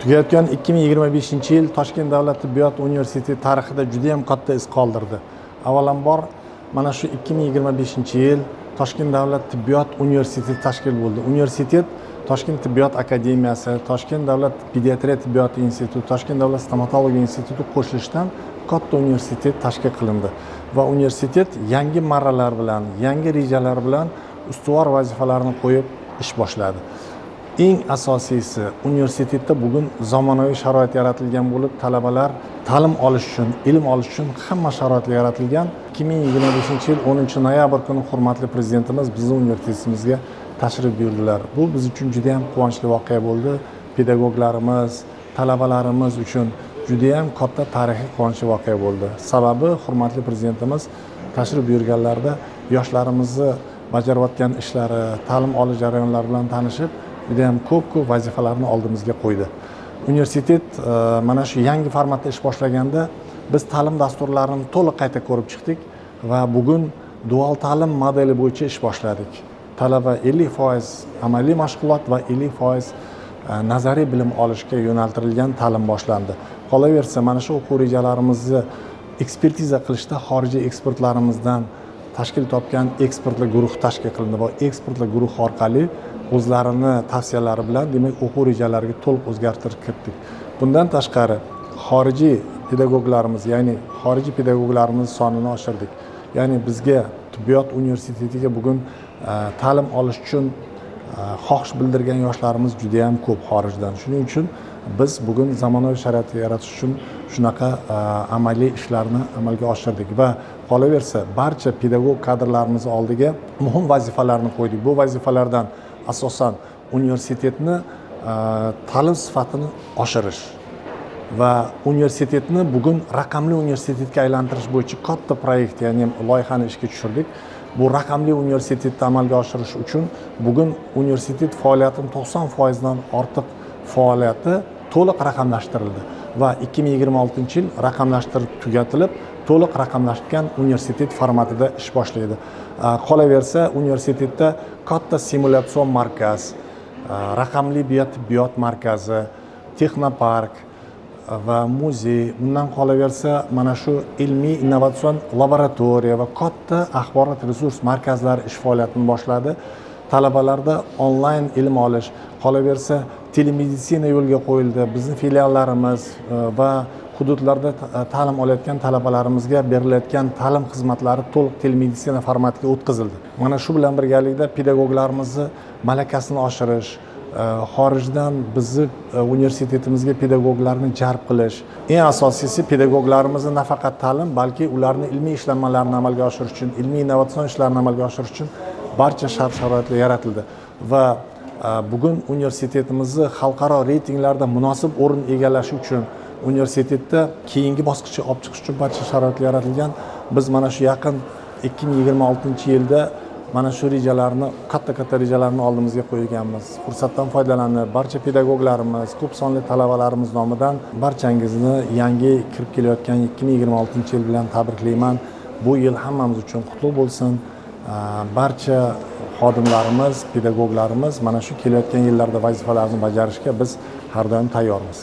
Tugayotgan 2025-yil Toshkent davlat tibbiyot universiteti tarixida juda ham katta iz qoldirdi. Avvalambor mana shu 2025-yil Toshkent davlat tibbiyot universiteti tashkil bo'ldi. Universitet Toshkent tibbiyot akademiyasi, Toshkent davlat pediatriya tibbiyot instituti, Toshkent davlat stomatologiya instituti qo'shilishdan katta universitet tashkil qilindi va universitet yangi marralar bilan, yangi rejalar bilan ustuvor vazifalarni qo'yib ish boshladi. Eng asosiysi, universitetda bugun zamonaviy sharoit yaratilgan bo'lib, talabalar ta'lim olish uchun, ilm olish uchun hamma sharoitlar yaratilgan. 2025-yil 10-noyabr kuni hurmatli prezidentimiz bizning universitetimizga tashrif buyurdilar. Bu biz uchun juda ham quvonchli voqea bo'ldi. Pedagoglarimiz, talabalarimiz uchun juda ham katta tarixiy quvonchli voqea bo'ldi. Sababi hurmatli prezidentimiz tashrif buyurganlarida yoshlarimizni bajarayotgan ishlari, ta'lim olish jarayonlari bilan tanishib, juda ham ko'p vazifalarni oldimizga qo'ydi. Universitet mana shu yangi formatda ish boshlaganda biz ta'lim dasturlarini to'liq qayta ko'rib chiqdik va bugun dual ta'lim modeli bo'yicha ish boshladik. Talaba 50% amaliy mashg'ulot va 50% nazariy bilim olishga yo'naltirilgan ta'lim boshlandi. Qolaversa, mana shu o'quv rejalarimizni ekspertiza qilishda xorijiy ekspertlarimizdan tashkil topgan ekspertlar guruhi tashkil qilindi va ekspertlar guruhi orqali o'zlarini tavsiyalari bilan demak o'quv rejalariga to'liq o'zgartirib kiritdik. Bundan tashqari xorijiy pedagoglarimiz, ya'ni xorijiy pedagoglarimiz sonini oshirdik. Ya'ni bizga tibbiyot universitetiga bugun ta'lim olish uchun xohish bildirgan yoshlarimiz juda ham ko'p xorijdan. Shuning uchun biz bugun zamonaviy sharoit yaratish uchun shunaqa amaliy ishlarni amalga oshirdik va qolaversa barcha pedagog kadrlarimiz oldiga muhim vazifalarni qo'ydik. Bu vazifalardan asosan universitetni ta'lim sifatini oshirish va universitetni bugun raqamli universitetga aylantirish bo'yicha katta proyekt, ya'ni loyihani ishga tushirdik. Bu raqamli universitetni amalga oshirish uchun bugun universitet faoliyatining 90% dan ortiq faoliyati to'liq raqamlashtirildi va 2026-yil raqamlashtirib tugatilib, to'liq raqamlashgan universitet formatida ish boshlaydi. Qolaversa, universitetda katta simulятsion markaz, raqamli biotibbiyot markazi, texnopark va muzey, bundan qolaversa mana shu ilmiy innovatsion laboratoriya va katta axborot resurs markazlari ish faoliyatini boshladi. Talabalarda onlayn ilm olish, qolaversa telemeditsina yo'lga qo'yildi. Bizning filiallarimiz va hududlarda ta'lim olayotgan talabalarimizga berilayotgan ta'lim xizmatlari to'liq telemeditsina formatiga o'tkazildi. Mana shu bilan birgalikda pedagoglarimizni malakasini oshirish, xorijdan bizni universitetimizga pedagoglarni jalb qilish, eng asosiysi pedagoglarimizni nafaqat ta'lim, balki ularni ilmiy ishlanmalarini amalga oshirish uchun, ilmiy innovatsion ishlarni amalga oshirish uchun barcha shart-sharoitlar yaratildi va bugun universitetimizni xalqaro reytinglarda munosib o'rin egallashi uchun universitetda keyingi bosqichga olib chiqish uchun barcha sharoitlar yaratilgan. Biz mana shu yaqin 2026-yilda mana shu rejalarni, katta rejalarni oldimizga qo'yganmiz. Fursatdan foydalanib, barcha pedagoglarimiz, ko'p sonli talabalarimiz nomidan barchangizni yangi kirib kelayotgan 2026-yil bilan tabriklayman. Bu yil hammamiz uchun qutlug' bo'lsin. Barcha xodimlarimiz, pedagoglarimiz mana shu kelayotgan yillarda vazifalarni bajarishga biz har doim tayyormiz.